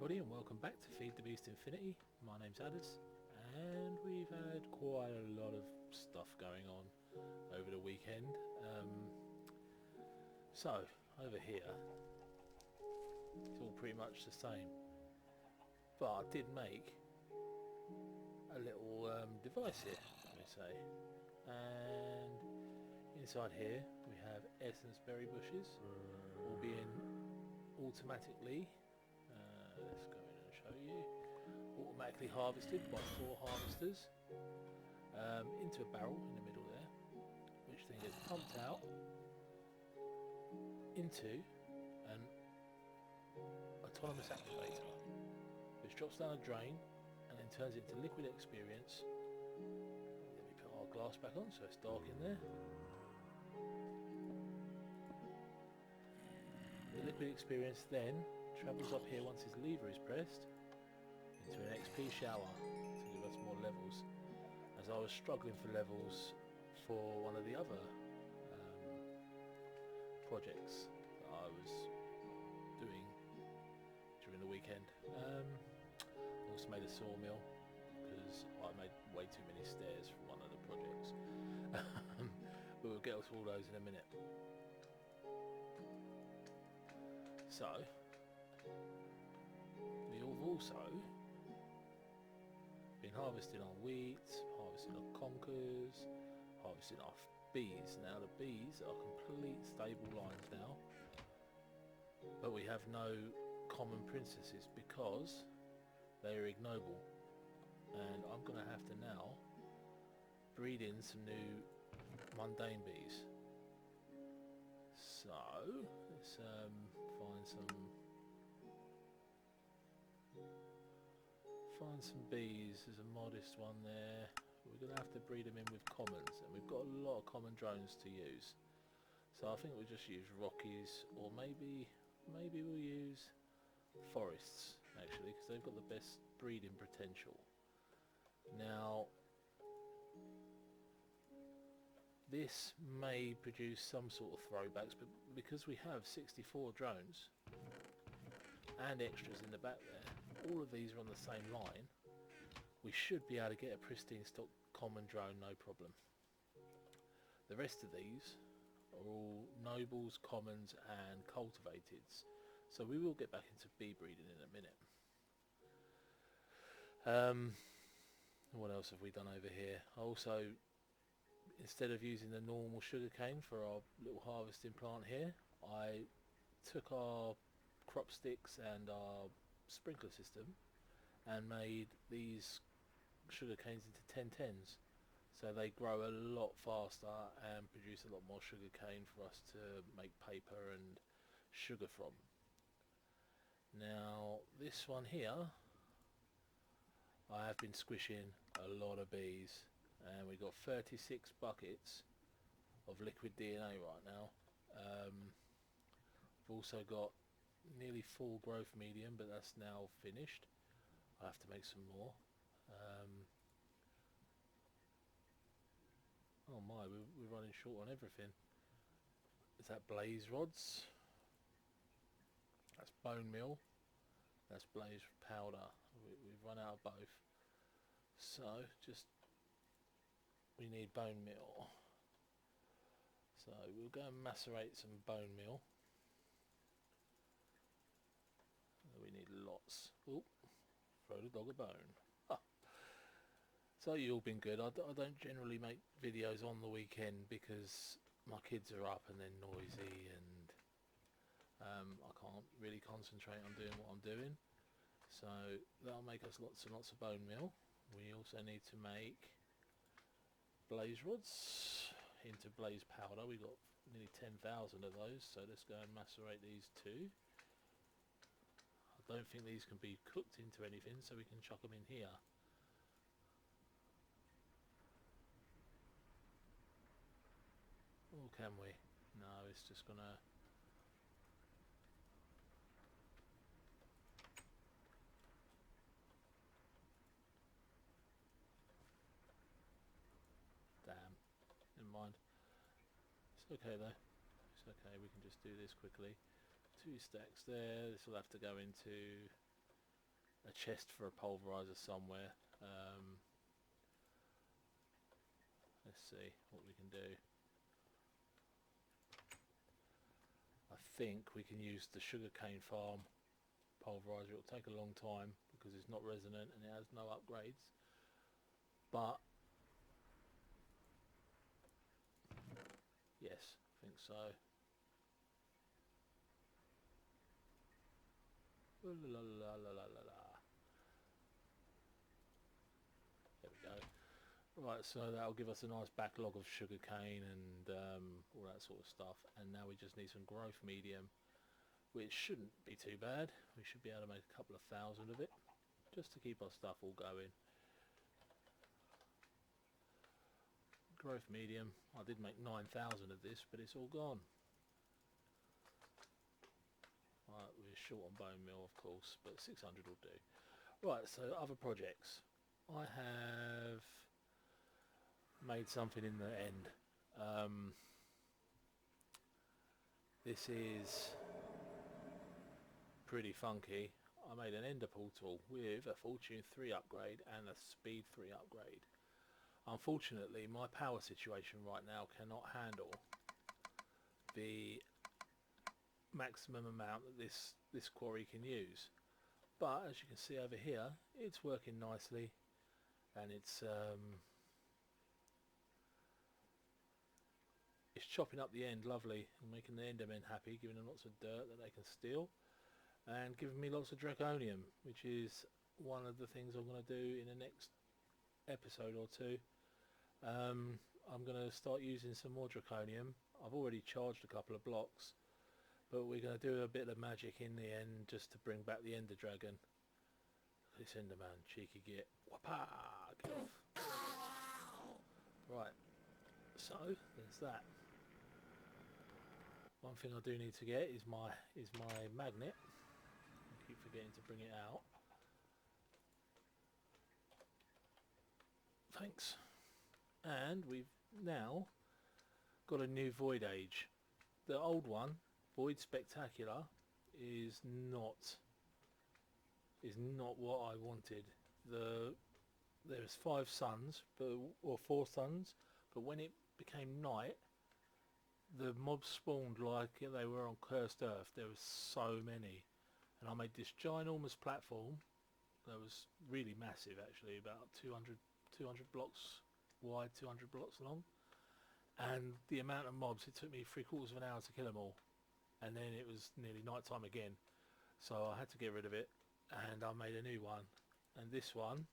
everybody, and welcome back to Feed the Beast Infinity. My name's Adders, and we've had quite a lot of stuff going on over the weekend. So, over here, it's all pretty much the same. But I did make a little device here, let me say. And inside here, we have essence berry bushes, all being automatically let's go in and show you. Automatically harvested by 4 harvesters into a barrel in the middle there, which then gets pumped out into an autonomous activator, which drops down a drain and then turns it into liquid experience. Let me put our glass back on so it's dark in there. The liquid experience then travels up here once his lever is pressed into an XP shower to give us more levels, as I was struggling for levels for one of the other projects that I was doing during the weekend. I also made a sawmill because I made way too many stairs for one of the projects. But we'll get to all those in a minute. So we have also been harvesting our wheat, harvesting our conkers, harvesting our bees. Now the bees are complete stable lines now, but we have no common princesses because they are ignoble, and I'm going to have to now breed in some new mundane bees. So let's find some bees. There's a modest one there. We're going to have to breed them in with commons, and we've got a lot of common drones to use. So I think we'll just use Rockies, or maybe we'll use Forests actually, because they've got the best breeding potential. Now this may produce some sort of throwbacks, but because we have 64 drones and extras in the back there, all of these are on the same line, we should be able to get a pristine stock common drone no problem. The rest of these are all nobles, commons and cultivateds, so we will get back into bee breeding in a minute. What else have we done over here? Also, instead of using the normal sugarcane for our little harvesting plant here, I took our crop sticks and our sprinkler system and made these sugarcanes into 1010s, so they grow a lot faster and produce a lot more sugarcane for us to make paper and sugar from. Now this one here, I have been squishing a lot of bees, and we've got 36 buckets of liquid DNA right now. We've also got nearly full growth medium, but that's now finished. I have to make some more. Oh my, we're running short on everything. Is that blaze rods? That's bone meal. That's blaze powder. We've run out of both. So we need bone meal. So we'll go and macerate some bone meal. We need lots. Oh, throw the dog a bone. Ah. So you've all been good. I don't generally make videos on the weekend because my kids are up and they're noisy, and I can't really concentrate on doing what I'm doing. So that'll make us lots and lots of bone meal. We also need to make blaze rods into blaze powder. We've got nearly 10,000 of those, so let's go and macerate these too. I don't think these can be cooked into anything, so we can chuck them in here. Or can we? No, it's just gonna... Damn. Never mind. It's okay though. It's okay, we can just do this quickly. 2 stacks there. This will have to go into a chest for a pulverizer somewhere. Let's see what we can do. I think we can use the sugarcane farm pulverizer. It'll take a long time because it's not resonant and it has no upgrades, but yes, I think so. La, la, la, la, la, la. There we go. Right, so that'll give us a nice backlog of sugarcane and all that sort of stuff, and now we just need some growth medium, which shouldn't be too bad. We should be able to make a couple of thousand of it just to keep our stuff all going. Growth medium, I did make 9,000 of this, but it's all gone. Right, we're short on bone meal of course, but 600 will do. Right, so other projects. I have made something in the end. This is pretty funky. I made an ender portal with a fortune 3 upgrade and a speed 3 upgrade. Unfortunately, my power situation right now cannot handle the maximum amount that this quarry can use. But as you can see over here, it's working nicely, and it's chopping up the end lovely and making the endermen happy, giving them lots of dirt that they can steal, and giving me lots of draconium, which is one of the things I'm going to do in the next episode or two. I'm going to start using some more draconium. I've already charged a couple of blocks, but we're going to do a bit of magic in the end just to bring back the ender dragon. This enderman, cheeky git. Whoppa! Get off. Right, so there's that. One thing I do need to get is my magnet. I keep forgetting to bring it out. Thanks. And we've now got a new Void Age. The old one, Void Spectacular, is not what I wanted. There's 5 suns, or 4 suns, but when it became night, the mobs spawned like they were on Cursed Earth. There was so many, and I made this ginormous platform that was really massive, actually, about 200 blocks wide, 200 blocks long, and the amount of mobs, it took me 3/4 of an hour to kill them all, and then it was nearly night time again, so I had to get rid of it, and I made a new one. And this one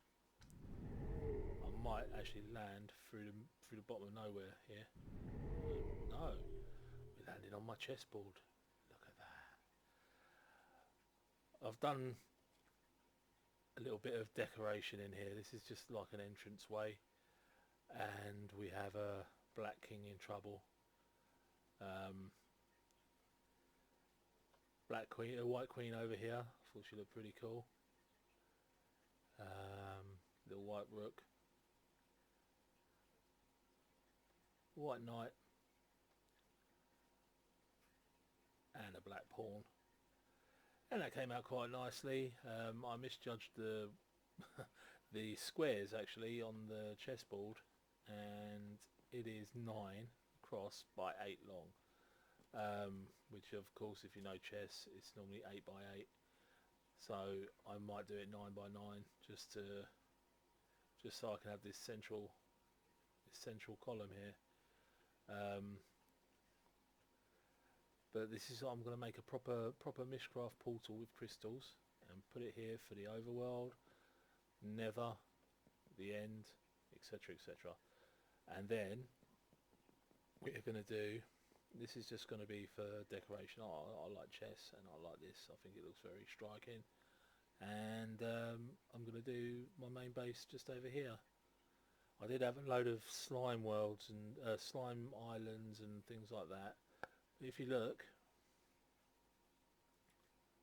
I might actually land through the bottom of nowhere here. No, we landed on my chessboard. Look at that. I've done a little bit of decoration in here. This is just like an entrance way, and we have a black king in trouble. Black queen, a white queen over here. I thought she looked pretty cool. Little white rook. White knight. And a black pawn. And that came out quite nicely. I misjudged the the squares actually on the chessboard, and it is 9 across by 8 long. Which of course, if you know chess, it's normally 8 by 8. So I might do it 9 by 9 just so I can have this central column here. But this is, I'm going to make a proper Mishcraft portal with crystals and put it here for the overworld, Nether, the end, etc, etc. And then we're going to do, this is just going to be for decoration. I like chess and I like this. I think it looks very striking. And I'm going to do my main base just over here. I did have a load of slime worlds and slime islands and things like that. If you look,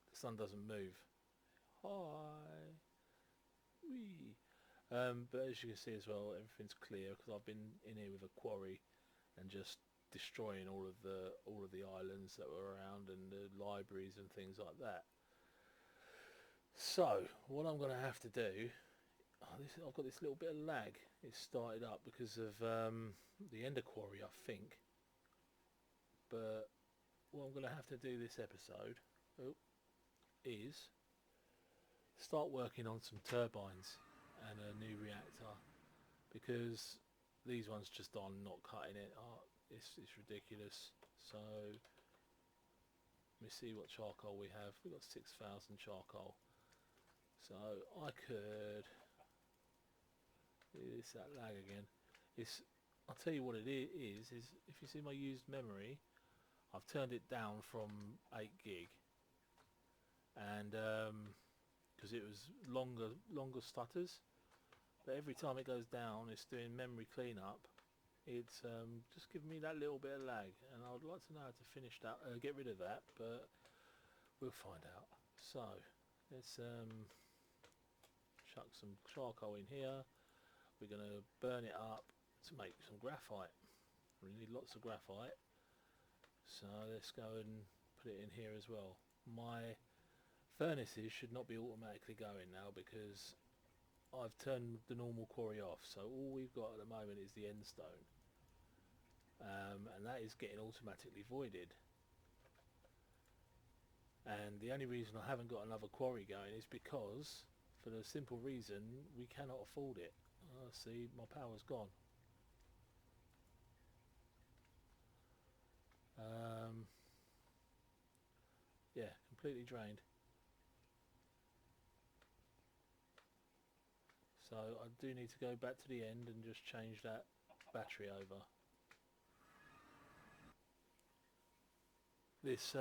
the sun doesn't move. Hi. Whee. But as you can see as well, everything's clear because I've been in here with a quarry and just destroying all of the islands that were around and the libraries and things like that. So what I'm going to have to do, I've got this little bit of lag. It started up because of the Ender Quarry, I think. But what I'm going to have to do this episode is start working on some turbines and a new reactor, because these ones just are not cutting it. It's ridiculous. So let me see what charcoal we have. We've got 6,000 charcoal. So I could... It's that lag again. I'll tell you what it is if you see my used memory, I've turned it down from 8 gig, and because it was longer stutters, but every time it goes down, it's doing memory cleanup. It's just giving me that little bit of lag, and I would like to know how to finish that, get rid of that, but we'll find out. So let's chuck some charcoal in here. We're going to burn it up to make some graphite. We need lots of graphite, so let's go and put it in here as well. My furnaces should not be automatically going now because I've turned the normal quarry off, so all we've got at the moment is the end stone, and that is getting automatically voided. And the only reason I haven't got another quarry going is because, for the simple reason, we cannot afford it. See, my power's gone. Yeah, completely drained. So I do need to go back to the end and just change that battery over. This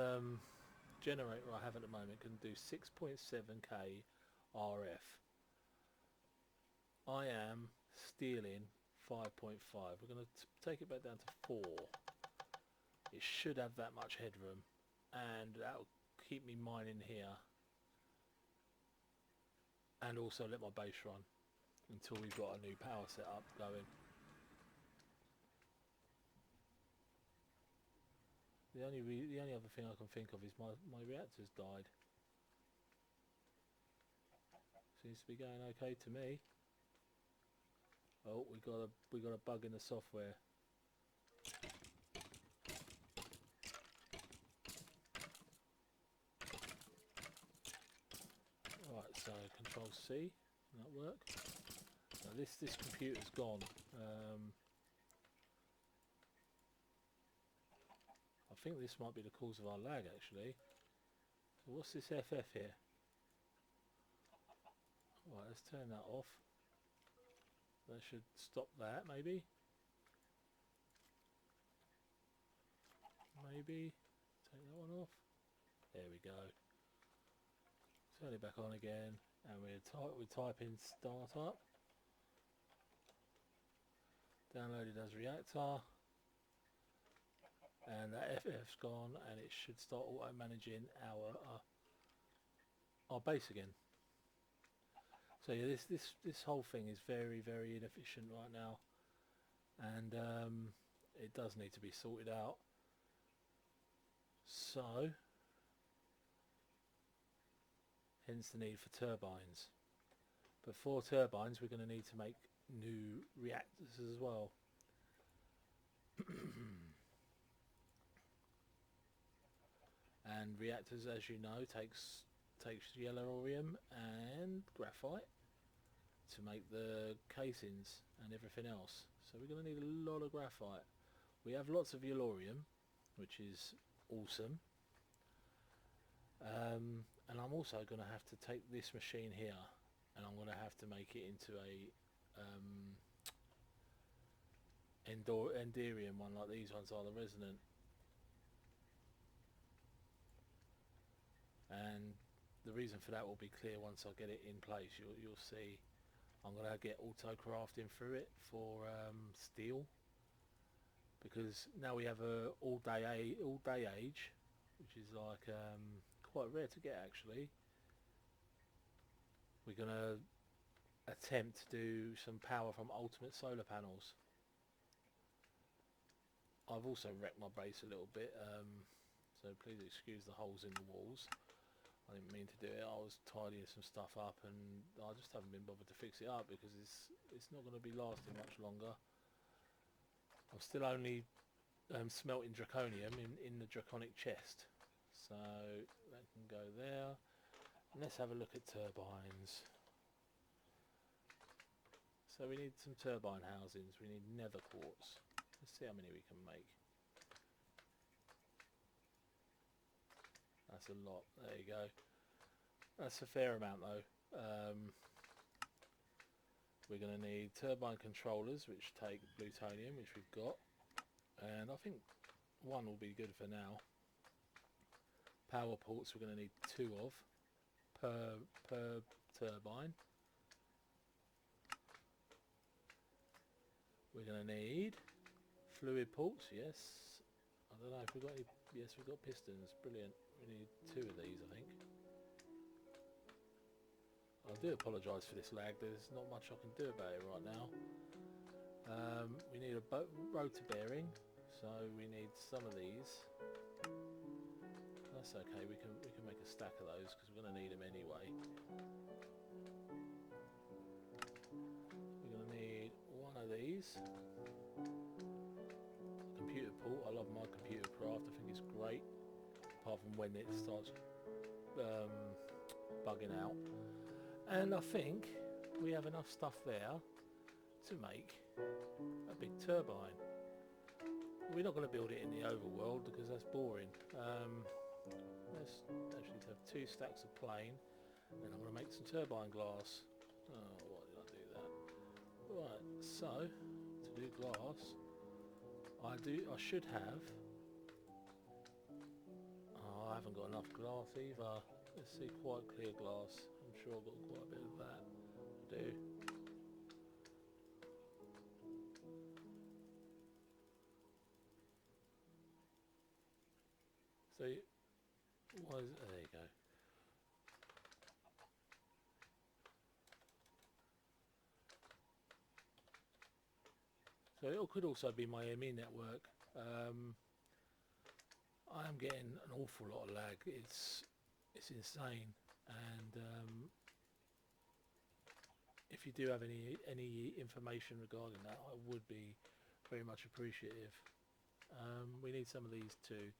generator I have at the moment can do 6.7k RF. I am stealing 5.5. We're going to take it back down to 4. It should have that much headroom, and that'll keep me mining here, and also let my base run until we've got a new power setup going. The only other thing I can think of is my reactor's died. Seems to be going okay to me. Oh, we got a bug in the software. Right, so Control C, that work. Now this computer's gone. I think this might be the cause of our lag actually. So what's this FF here? Right, let's turn that off. That should stop that, maybe. Maybe take that one off. There we go. Turn it back on again, and we type in startup. Downloaded as reactor, and that FF's gone, and it should start auto managing our base again. So yeah, this whole thing is very inefficient right now, and it does need to be sorted out. So hence the need for turbines. But for turbines, we're going to need to make new reactors as well. And reactors, as you know, takes yellorium and graphite to make the casings and everything else. So we're going to need a lot of graphite. We have lots of yellorium, which is awesome. And I'm also going to have to take this machine here, and I'm going to have to make it into a Enderium one, like these ones are, the resonant. And the reason for that will be clear once I get it in place. You'll see I'm going to get auto crafting through it for steel, because now we have a all day age, which is like quite rare to get actually. We're going to attempt to do some power from ultimate solar panels. I've also wrecked my base a little bit, so please excuse the holes in the walls. I didn't mean to do it. I was tidying some stuff up, and I just haven't been bothered to fix it up because it's not going to be lasting much longer. I'm still only smelting draconium in the draconic chest, so that can go there. And let's have a look at turbines. So we need some turbine housings. We need nether quartz. Let's see how many we can make. That's a lot. There you go. That's a fair amount though. We're going to need turbine controllers, which take plutonium, which we've got, and I think one will be good for now. Power ports we're going to need 2 of per turbine. We're going to need fluid ports, yes. I don't know if we've got any. Yes, we've got pistons. Brilliant. We need 2 of these, I think. I do apologise for this lag. There's not much I can do about it right now. We need a rotor bearing, so we need some of these. That's okay. We can make a stack of those because we're going to need them anyway. We're going to need one of these. Computer port. I love my computer craft. I think it's great. Apart from when it starts bugging out. And I think we have enough stuff there to make a big turbine. We're not going to build it in the overworld because that's boring. Let's actually have 2 stacks of plain, and then I'm going to make some turbine glass. Oh, why did I do that? Right, so to do glass, I should have. Oh, I haven't got enough glass either. Let's see, quite clear glass. I'm sure I've got quite a bit of that. I do. So, what is it? There you go. So it could also be my ME network. I am getting an awful lot of lag. It's insane, and if you do have any information regarding that, I would be very much appreciative. We need some of these too.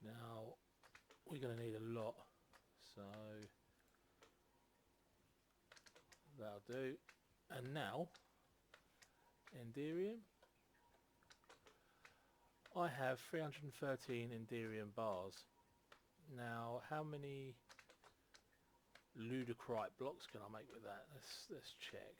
Now we're going to need a lot, so that'll do. And now Enderium. I have 313 Enderium bars. Now, how many ludicrite blocks can I make with that? Let's check.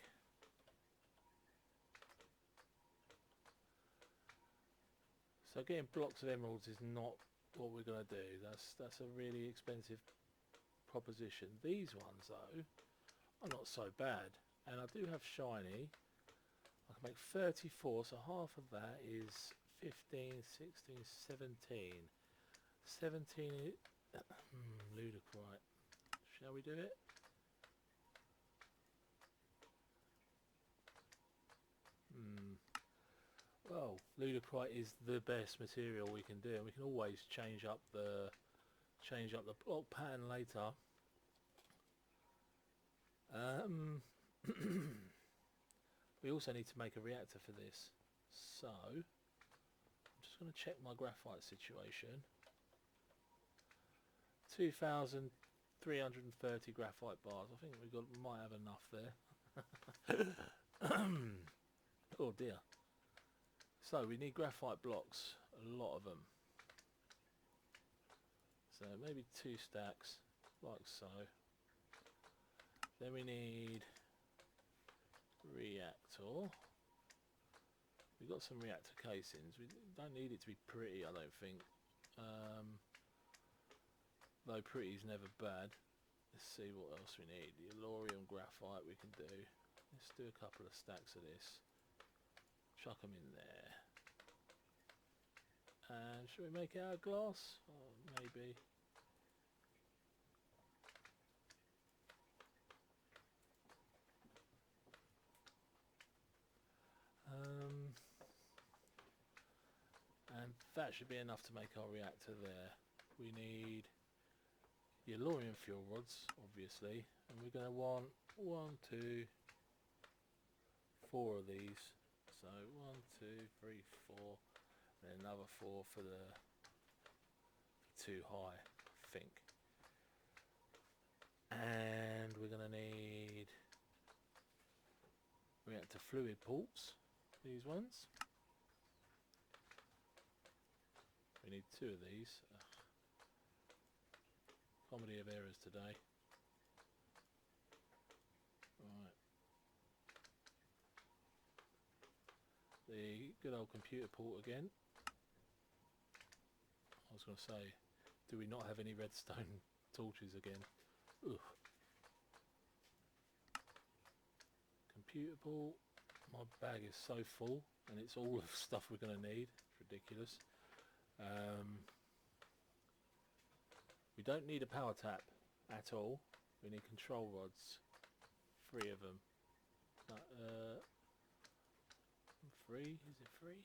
So getting blocks of emeralds is not what we're going to do. That's a really expensive proposition. These ones though are not so bad, and I do have shiny. I can make 34, so half of that is 15, 16, 17. 17 ludicrite. Shall we do it? Well, ludicrite is the best material we can do, and we can always change up the block pattern later. We also need to make a reactor for this, so I'm just going to check my graphite situation. 2,330 graphite bars. I think might have enough there. Oh dear. So we need graphite blocks, a lot of them. So maybe 2 stacks, like so. Then we need reactor. We've got some reactor casings. We don't need it to be pretty, I don't think. Though pretty is never bad. Let's see what else we need. The Elorium graphite we can do. Let's do a couple of stacks of this. Chuck them in there. And should we make it out of glass? Oh, maybe. And that should be enough to make our reactor there. We need your Lorient fuel rods, obviously, and we're going to want 1, 2, 4 of these. So 1, 2, 3, 4, and then another 4 for the too high, I think. And we're going to need reactor fluid ports, these ones. We need 2 of these. Comedy of errors today. Right. The good old computer port again. I was going to say, do we not have any redstone torches again? Ugh. Computer port. My bag is so full, and it's all of stuff we're going to need. It's ridiculous. We don't need a power tap at all. We need control rods. 3 of them. 3? Is it 3?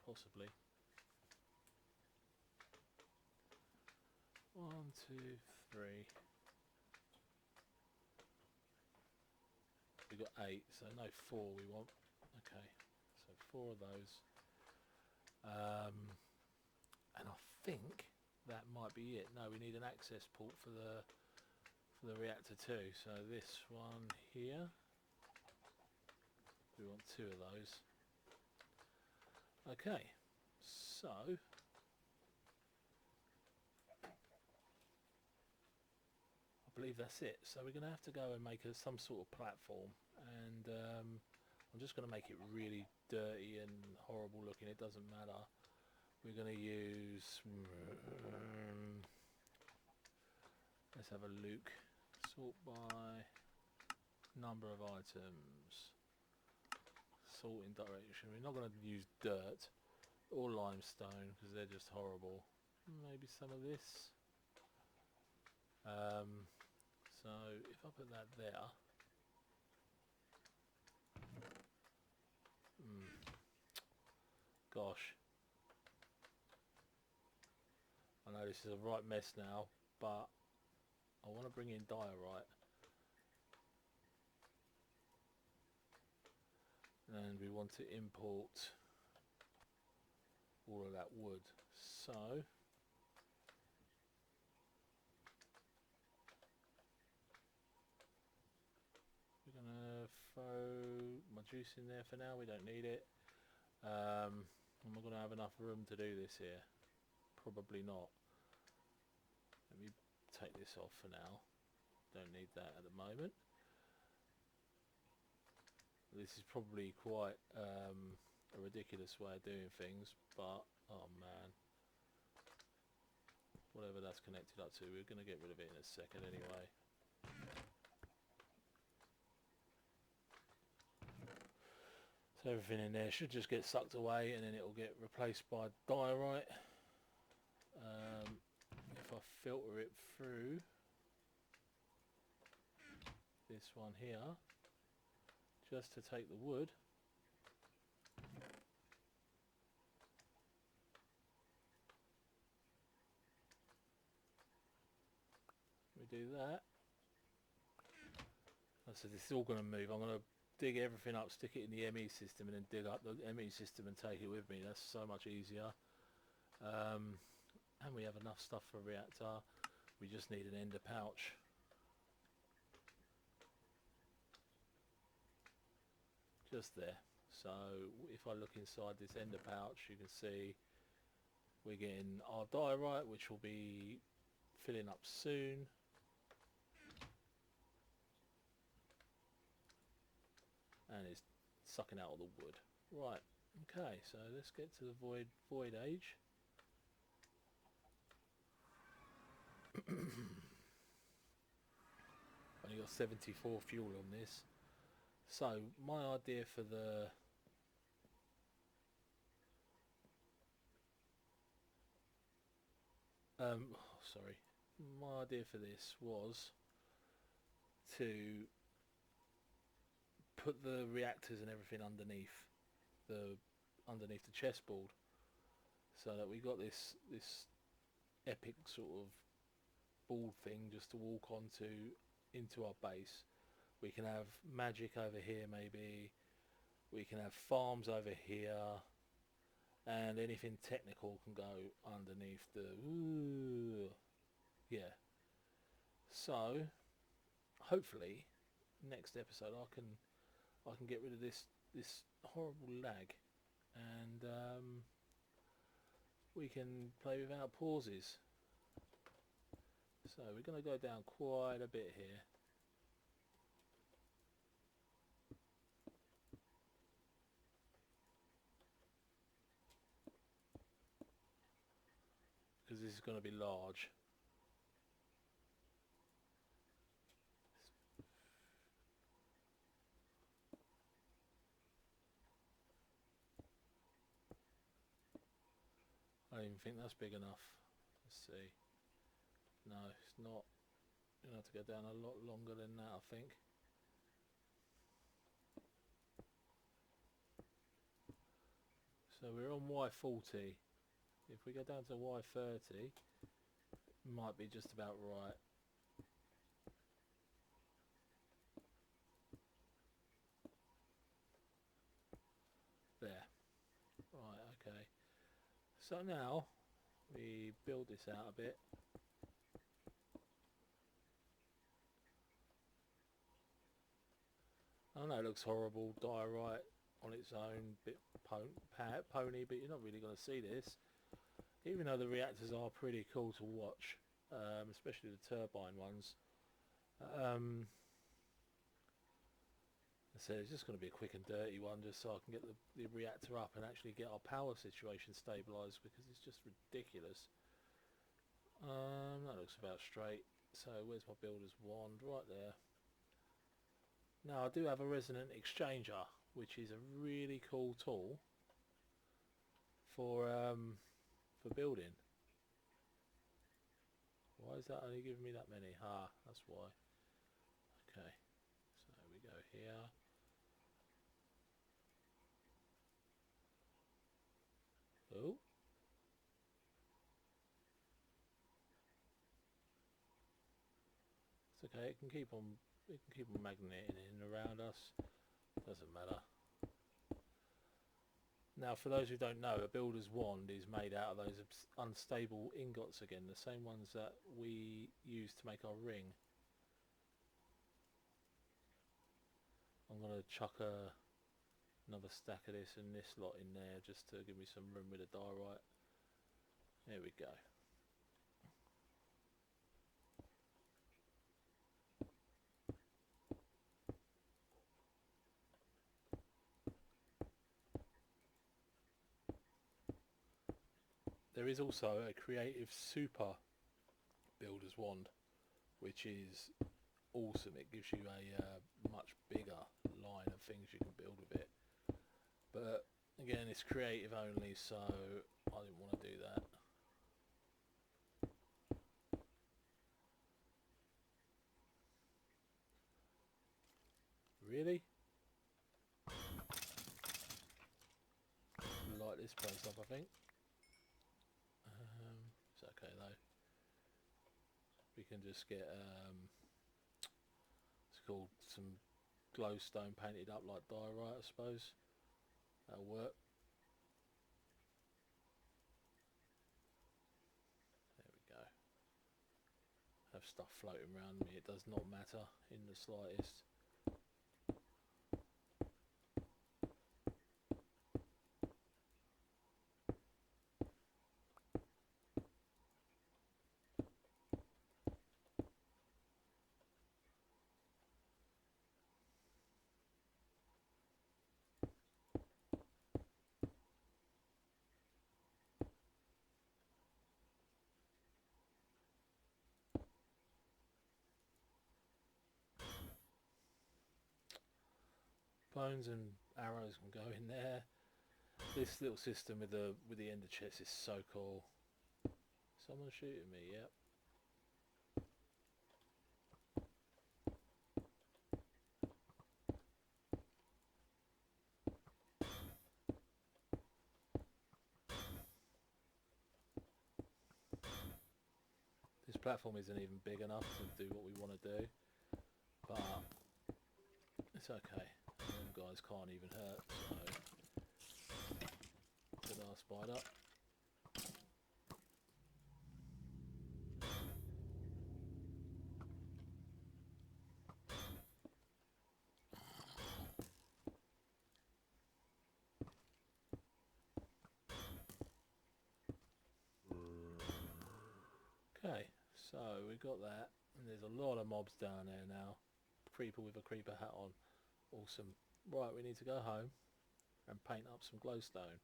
Possibly. 1, 2, 3. We got 8, so no 4 we want. Okay, so 4 of those. And I think that might be it. No, we need an access port for the reactor too. So this one here. We want 2 of those. Okay, so I believe that's it. So we're going to have to go and make some sort of platform, and I'm just going to make it really dirty and horrible looking. It doesn't matter. We're going to use let's have a look. Sort by number of items. Sorting direction. We're not going to use dirt or limestone because they're just horrible. Maybe some of this. So if I put that there, gosh, I know this is a right mess now, but I want to bring in diorite. And we want to import all of that wood. So we're going to throw my juice in there for now. We don't need it. Am I going to have enough room to do this here? Probably not. Let me take this off for now. Don't need that at the moment. This is probably quite a ridiculous way of doing things, but oh man, whatever that's connected up to, we're going to get rid of it in a second anyway. So everything in there should just get sucked away, and then it will get replaced by diorite. If I filter it through this one here, just to take the wood, we do that. So this is all going to move. I'm going to dig everything up, stick it in the ME system, and then dig up the ME system and take it with me. That's so much easier. And we have enough stuff for a reactor. We just need an ender pouch. Just there. So if I look inside this ender pouch, you can see we're getting our diorite, which will be filling up soon. And it's sucking out all the wood. Right, okay, so let's get to the void age. Only got 74 fuel on this. So my idea for the my idea for this was to put the reactors and everything underneath the chessboard, so that we got this epic sort of board thing just to walk onto into our base. We can have magic over here maybe. We can have farms over here. And anything technical can go underneath the... Ooh, yeah. So, hopefully, next episode I can get rid of this horrible lag. And we can play without pauses. So we're going to go down quite a bit here. Because this is going to be large. I don't even think that's big enough. Let's see. No, it's not. You're going to have to go down a lot longer than that, I think. So we're on Y40. If we go down to Y30, might be just about right. There. Right, okay. So now we build this out a bit. I know it looks horrible, diorite on its own, bit pony, but you're not really going to see this. Even though the reactors are pretty cool to watch, especially the turbine ones. So it's just going to be a quick and dirty one, just so I can get the reactor up and actually get our power situation stabilised, because it's just ridiculous. That looks about straight. So where's my builder's wand? Right there. Now I do have a resonant exchanger, which is a really cool tool for building. Why is that only giving me that many? That's why. Okay, so we go here. Oh. It's okay, it can keep on magneting in around us. Doesn't matter. Now for those who don't know, a builder's wand is made out of those unstable ingots again, the same ones that we use to make our ring. I'm going to chuck another stack of this and this lot in there just to give me some room with the diorite. There we go. There is also a creative super builder's wand, which is awesome. It gives you a much bigger line of things you can build with it. But again, it's creative only, so I didn't want to do that. Really? Light this place up, I think. It's okay though. We can just get it's called some glowstone painted up like diorite, I suppose. That'll work. There we go. Have stuff floating around me, it does not matter in the slightest. Bones and arrows can go in there. This little system with the ender chest is so cool. Someone shooting me, yep. This platform isn't even big enough to do what we want to do, but it's okay. Them guys can't even hurt, so good ass spider. Okay, so we got that, and there's a lot of mobs down there now. Creeper with a creeper hat on. Awesome. Right, we need to go home and paint up some glowstone.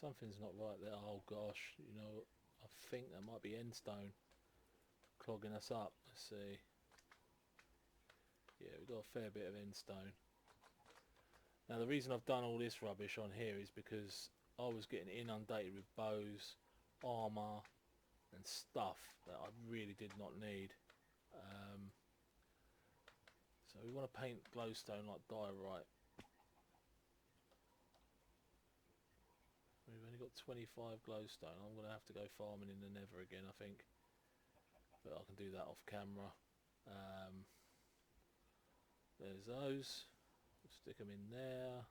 Something's not right there. Oh gosh, you know, I think that might be endstone clogging us up. Let's see. Yeah, we've got a fair bit of endstone. Now the reason I've done all this rubbish on here is because I was getting inundated with bows, armour and stuff that I really did not need. So we want to paint glowstone like diorite. We've only got 25 glowstone. I'm going to have to go farming in the nether again, I think. But I can do that off camera. There's those. Stick them in there,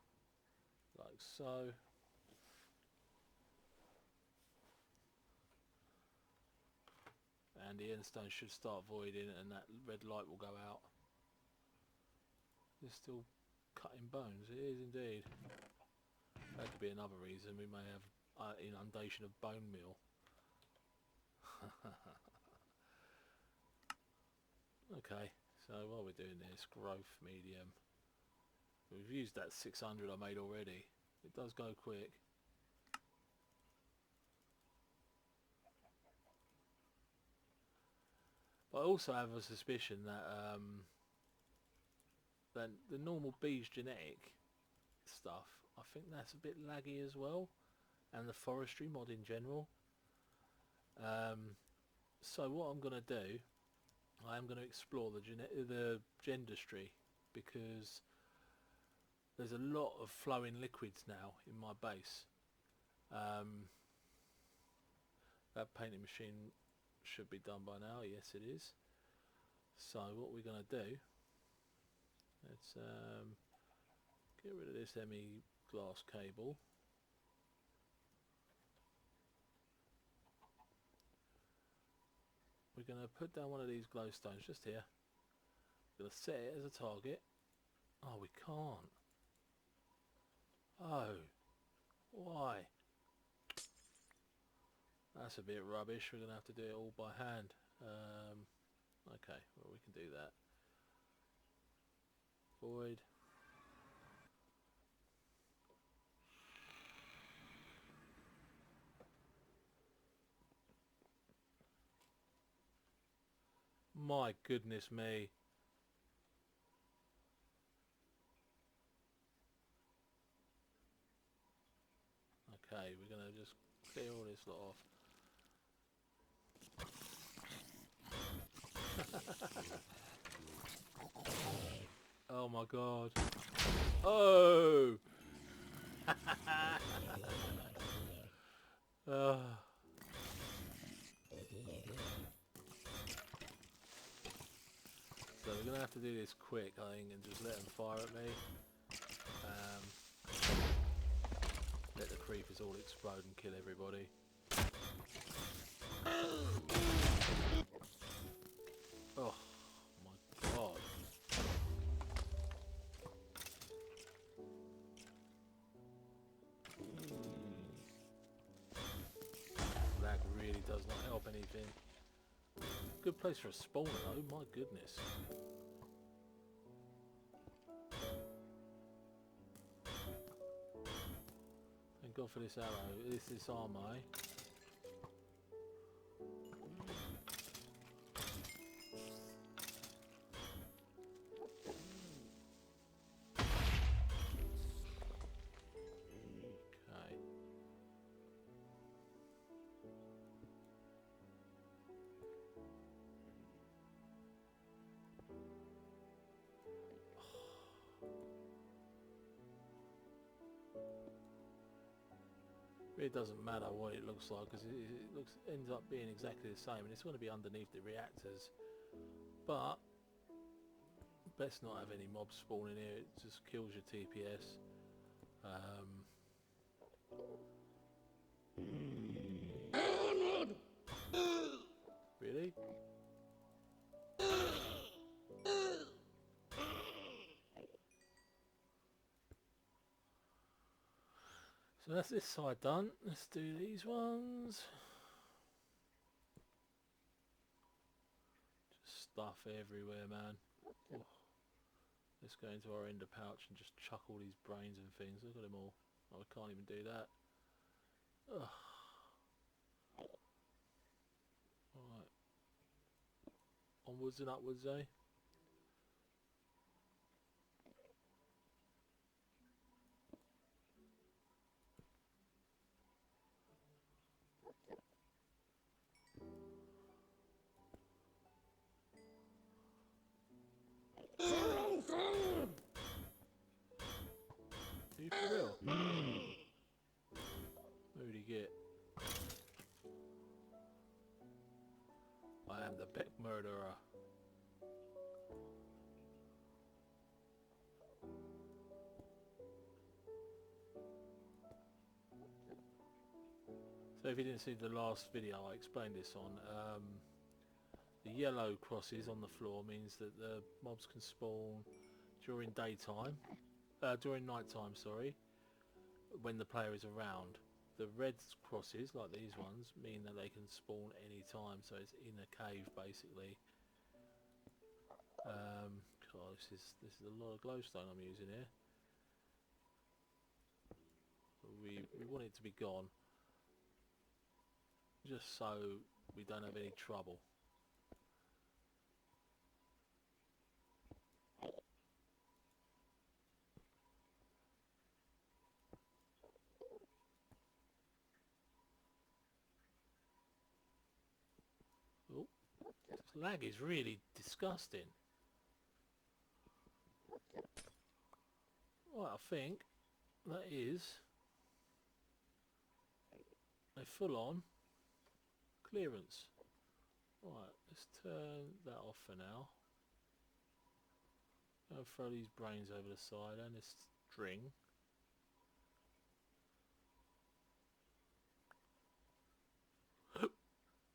like so. And the endstone should start voiding and that red light will go out. It's still cutting bones. It is indeed. That could be another reason. We may have inundation of bone meal. Okay, so while we're doing this, growth medium. We've used that 600 I made already. It does go quick. But I also have a suspicion that the normal bees genetic stuff, I think that's a bit laggy as well, and the forestry mod in general. So what I'm going to do, I am going to explore the gendustry, because there's a lot of flowing liquids now in my base. That painting machine should be done by now. Yes, it is. So what we're going to do, let's get rid of this ME glass cable. We're going to put down one of these glowstones just here. We're going to set it as a target. Oh, we can't. Oh, why? That's a bit rubbish. We're going to have to do it all by hand. Okay, well, we can do that. Void. My goodness me. Okay, we're going to just clear all this lot off. Oh my god. Oh! So we're going to have to do this quick, I think, and just let them fire at me. Let the creepers all explode and kill everybody. Oh my god. Lag really does not help anything. Good place for a spawner though, my goodness. Thank God for this arrow. This armor, eh? Okay. It doesn't matter what it looks like because it ends up being exactly the same, and it's going to be underneath the reactors. But best not have any mobs spawning here. It just kills your TPS. Really? So that's this side done. Let's do these ones. Just stuff everywhere, man. Oh. Let's go into our ender pouch and just chuck all these brains and things. Look at them all. Oh, I can't even do that. Ugh. Alright. Onwards and upwards, eh? Are you for real? Who did he get? I am the Peck Murderer. So if you didn't see the last video, I explained this on. The yellow crosses on the floor means that the mobs can spawn during daytime, during nighttime, sorry, when the player is around. The red crosses, like these ones, mean that they can spawn any time, so it's in a cave basically. God, this is a lot of glowstone I'm using here. We want it to be gone, just so we don't have any trouble. Oh, this lag is really disgusting. Right, I think that is a full-on clearance. Right, let's turn that off for now. I'll throw these brains over the side and this string.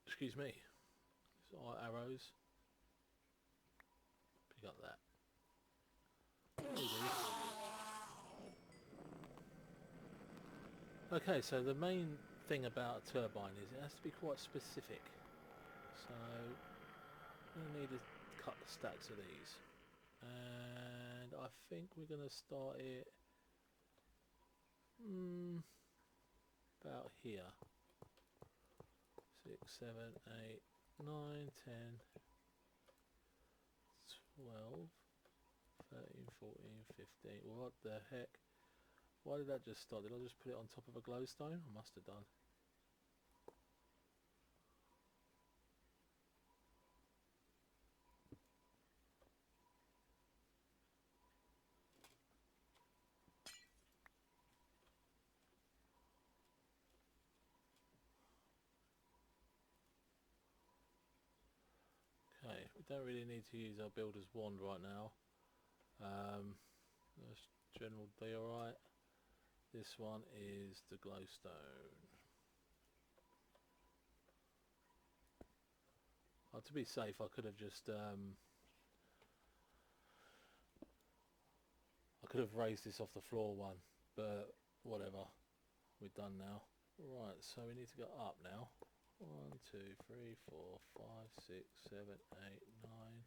Excuse me. So our arrows. Pick up that. Okay, so the main thing about a turbine is it has to be quite specific. So I'm going to need to cut stacks of these. And I think we're going to start it about here. 6, 7, 8, 9, 10, 12, 13, 14, 15. What the heck? Why did that just start? Did I just put it on top of a glowstone? I must have done. Okay, we don't really need to use our builder's wand right now. That's general diorite. This one is the glowstone. Oh, to be safe, I could have just I could have raised this off the floor one, but whatever. We're done now. Right, so we need to go up now. 1, 2, 3, 4, 5, 6, 7, 8, 9,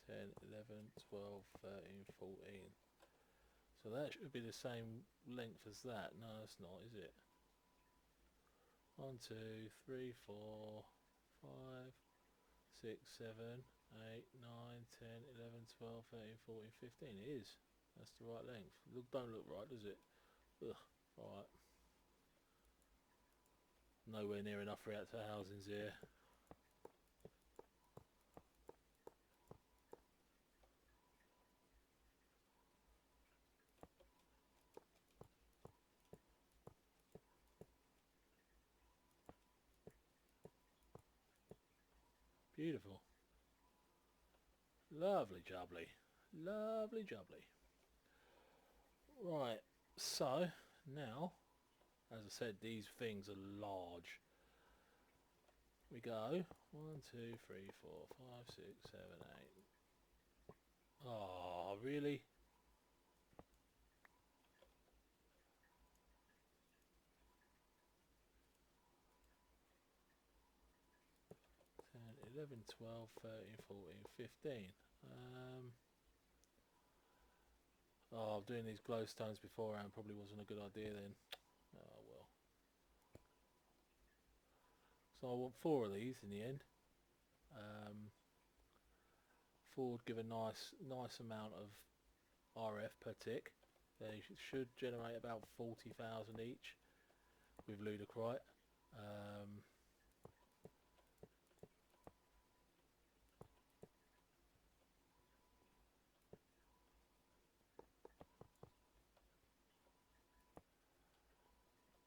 10, 11, 12, 13, 14. So that should be the same length as that. No, it's not, is it? 1, 2, 3, 4, 5, 6, 7, 8, 9, 10, 11, 12, 13, 14, 15. It is. That's the right length. Don't look right, does it? Ugh. Right. Nowhere near enough reactor housings here. Beautiful. Lovely jubbly. Lovely jubbly. Right, so now, as I said, these things are large. We go 1, 2, 3, 4, 5, 6, 7, 8. Oh, really? Ten, 11, 12, 13, 14, 15. Oh, doing these glowstones beforehand probably wasn't a good idea then. Oh well. So I want 4 of these in the end. 4 would give a nice amount of RF per tick. They should generate about 40,000 each with Ludicrite.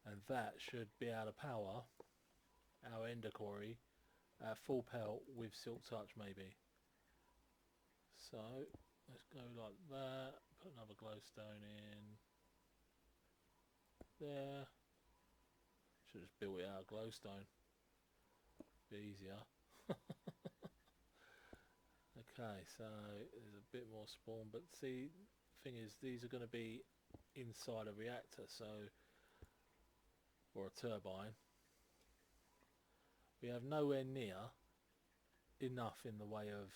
And that should be able to power our Ender Quarry at full pelt with Silk Touch maybe. So let's go like that, put another glowstone in there. Should have just built it out of glowstone. Be easier. Okay, so there's a bit more spawn, but see, thing is, these are going to be inside a reactor, so, or a turbine. We have nowhere near enough in the way of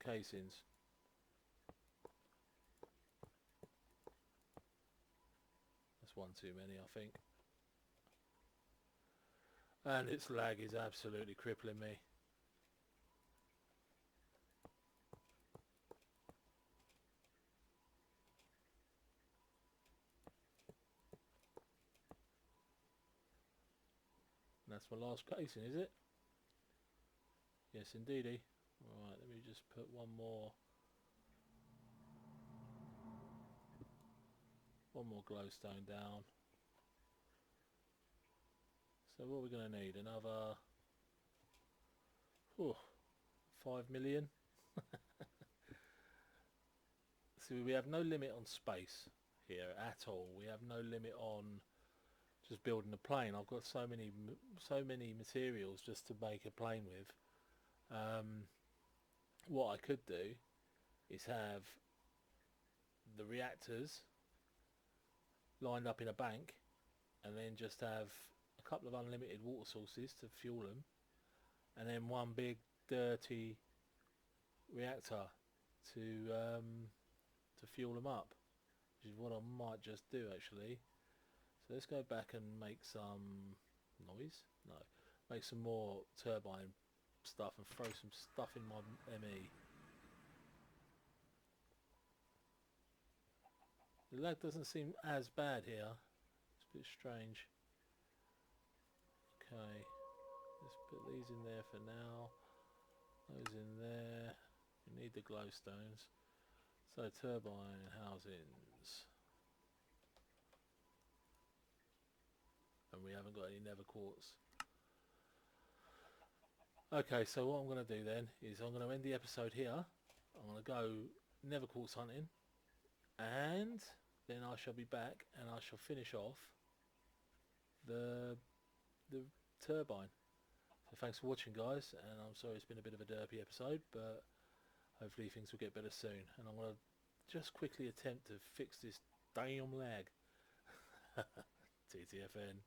casings. That's one too many, I think. And its lag is absolutely crippling me. And that's my last casing, is it? Yes, indeedy. Right, let me just put one more glowstone down. So what are we going to need? Another 5 million. See, we have no limit on space here at all. We have no limit on just building a plane. I've got so many materials just to make a plane with. What I could do is have the reactors lined up in a bank, and then just have a couple of unlimited water sources to fuel them, and then one big dirty reactor to fuel them up, which is what I might just do actually. So let's go back and make some noise. No, make some more turbine stuff and throw some stuff in my ME. The lag doesn't seem as bad here. It's a bit strange. Okay, let's put these in there for now. Those in there. We need the glowstones. So turbine housings. And we haven't got any nether quartz. Okay, so what I'm going to do then is I'm going to end the episode here. I'm going to go nether quartz hunting, and then I shall be back and I shall finish off the turbine. So thanks for watching, guys, and I'm sorry it's been a bit of a derpy episode, but hopefully things will get better soon. And I'm going to just quickly attempt to fix this damn lag. TTFN.